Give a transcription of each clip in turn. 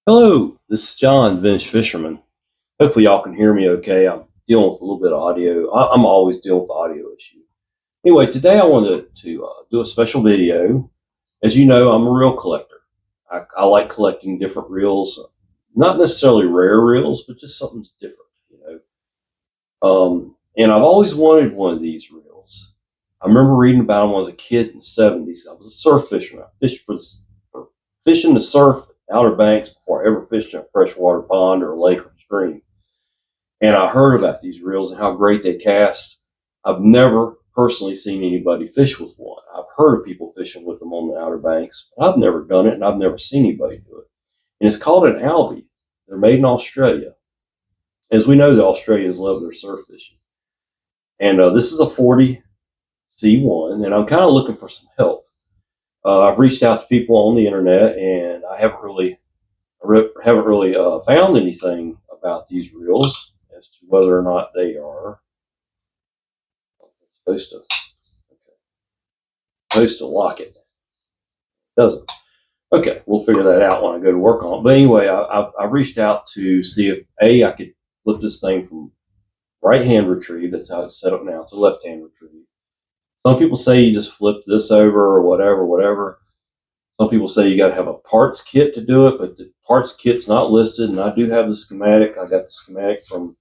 Hello, this is John, Vince Fisherman. Hopefully, y'all can hear me okay. I'm dealing with a little bit of audio. I'm always dealing with audio issues. Anyway, today I wanted to do a special video. As you know, I'm a reel collector. I like collecting different reels, not necessarily rare reels, but just something different, and I've always wanted one of these reels. I remember reading about them when I was a kid in the '70s. I was a surf fisherman. I fished for fishing the surf Outer Banks before I ever fished in a freshwater pond or a lake or stream. And I heard about these reels and how great they cast. I've never personally seen anybody fish with one. I've heard of people fishing with them on the Outer Banks, but I've never done it and I've never seen anybody do it. And it's called an Alvey. They're made in Australia. As we know, the Australians love their surf fishing. And this is a 40C1, and I'm kind of looking for some help. I've reached out to people on the internet, and I haven't really found anything about these reels as to whether or not they are supposed to lock it. Doesn't. Okay, we'll figure that out when I go to work on it. But anyway, I reached out to see if I could flip this thing from right hand retrieve. That's how it's set up now to left hand retrieve. Some people say you just flip this over or whatever. Some people say you got to have a parts kit to do it, but the parts kit's not listed, and I do have the schematic. I got the schematic from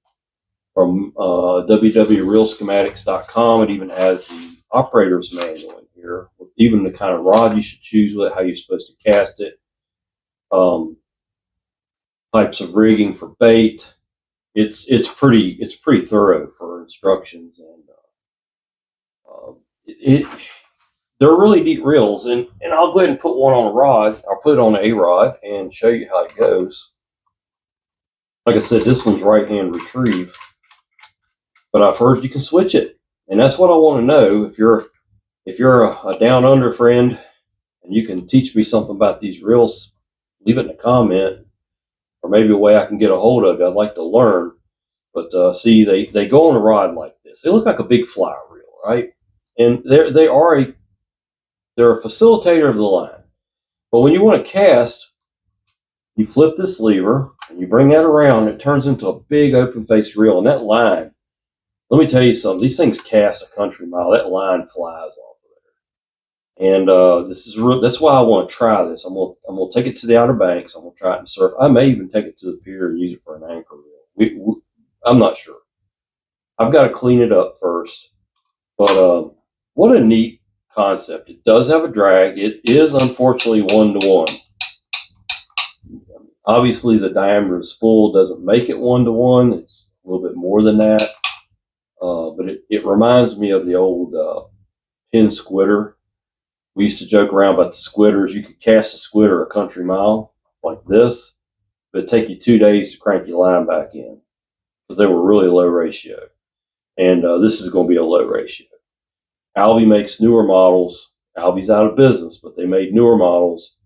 www.realschematics.com. It even has the operator's manual in here, with even the kind of rod you should choose with it, how you're supposed to cast it, types of rigging for bait. It's pretty thorough for instructions, and they're really neat reels, and I'll go ahead and put one on a rod. I'll put it on a rod and show you how it goes. Like I said, this one's right hand retrieve, but I've heard you can switch it, and that's what I want to know. If you're a down under friend and you can teach me something about these reels, leave it in a comment, or maybe a way I can get a hold of it. I'd like to learn. But see, they go on a rod like this. They look like a big fly reel, right? And they're a facilitator of the line. But when you want to cast, you flip this lever and you bring that around. It turns into a big open face reel, and that line. Let me tell you something. These things cast a country mile. That line flies off of there. And that's why I want to try this. I'm gonna take it to the Outer Banks. I'm gonna try it in surf. I may even take it to the pier and use it for an anchor reel. I'm not sure. I've got to clean it up first. But what a neat concept. It does have a drag. It is unfortunately 1-to-1. Obviously, the diameter of the spool doesn't make it 1-to-1. It's a little bit more than that. But it reminds me of the old pin squitter. We used to joke around about the squitters. You could cast a squitter a country mile like this, but it'd take you 2 days to crank your line back in because they were really low ratio. And this is going to be a low ratio. Alvey makes newer models. Alvey's out of business, but they made newer models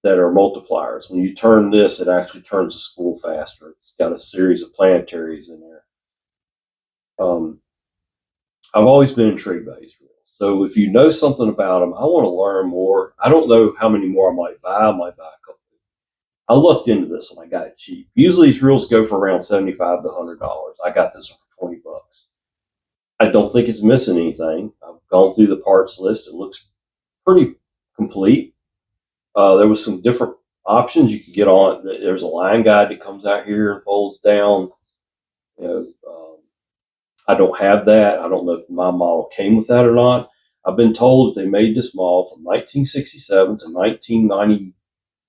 that are multipliers. When you turn this, it actually turns the spool faster. It's got a series of planetaries in there. I've always been intrigued by these reels. So if you know something about them, I want to learn more. I don't know how many more I might buy. I might buy a couple. I looked into this one. I got it cheap. Usually these reels go for around $75 to $100. I got this one for $20. I don't think it's missing anything. I've gone through the parts list. It looks pretty complete. There was some different options you could get on. There's a line guide that comes out here and folds down. I don't have that. I don't know if my model came with that or not. I've been told that they made this model from 1967 to 1990,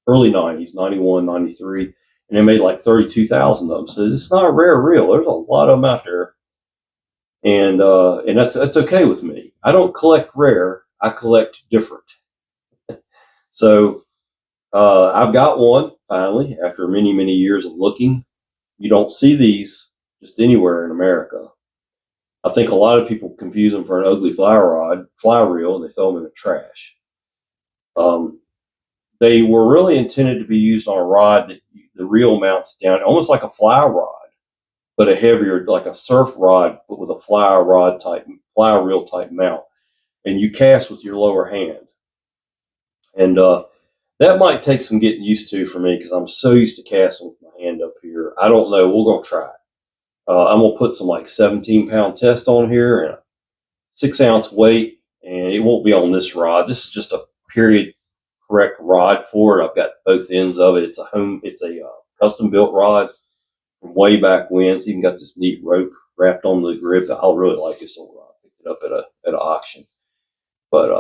early 90s, 91, 93, and they made like 32,000 of them. So it's not a rare reel. There's a lot of them out there. And that's okay with me. I don't collect rare. I collect different. So I've got one finally after many years of looking. You don't see these just anywhere in America. I think a lot of people confuse them for an ugly fly reel, and they throw them in the trash. They were really intended to be used on a rod that the reel mounts down, almost like a fly rod, but a heavier, like a surf rod, but with a fly reel type mount. And you cast with your lower hand. And That might take some getting used to for me because I'm so used to casting with my hand up here. I don't know. We're going to try it. I'm going to put some like 17-pound test on here and a 6-ounce weight, and it won't be on this rod. This is just a period correct rod for it. I've got both ends of it. It's a custom built rod from way back when. It's even got this neat rope wrapped on the grip. I really like this old rod. I picked it up at an auction. But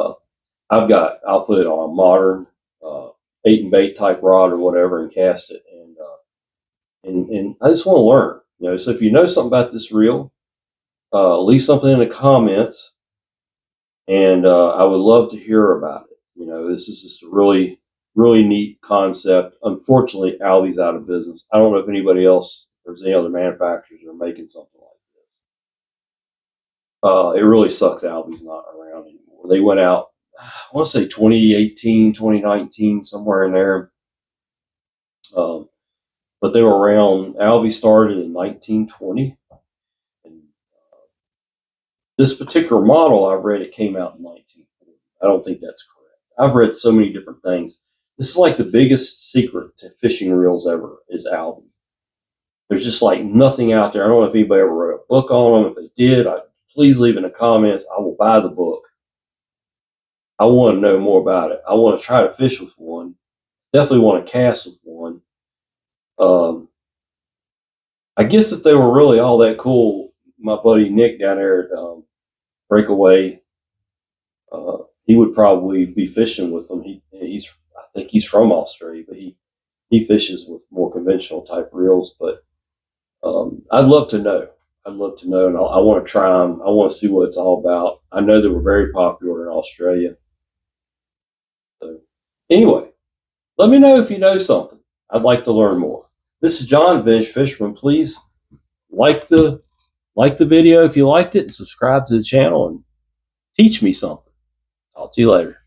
I'll put it on a modern bait and bait type rod or whatever and cast it. And I just want to learn. So if you know something about this reel, leave something in the comments, and I would love to hear about it. This is just a really, really neat concept. Unfortunately, Alvey's out of business. I don't know if anybody else, there's any other manufacturers that are making something like this. It really sucks Alvey's not around anymore. They went out, I want to say 2018, 2019, somewhere in there. But they were around. Alvey started in 1920. And this particular model, I read, it came out in 1940. I don't think that's correct. I've read so many different things. This is like the biggest secret to fishing reels ever is Alvey. There's just like nothing out there. I don't know if anybody ever wrote a book on them. If they did, please leave in the comments. I will buy the book. I want to know more about it. I want to try to fish with one. Definitely want to cast with one. I guess if they were really all that cool, my buddy Nick down there at Breakaway, he would probably be fishing with them. I think he's from Australia, but he fishes with more conventional type reels. But I'd love to know. And I want to try them. I want to see what it's all about. I know they were very popular in Australia. So anyway, let me know if you know something. I'd like to learn more. This is John, Vintage Fisherman. Please like the video if you liked it, and subscribe to the channel and teach me something. Talk to you later.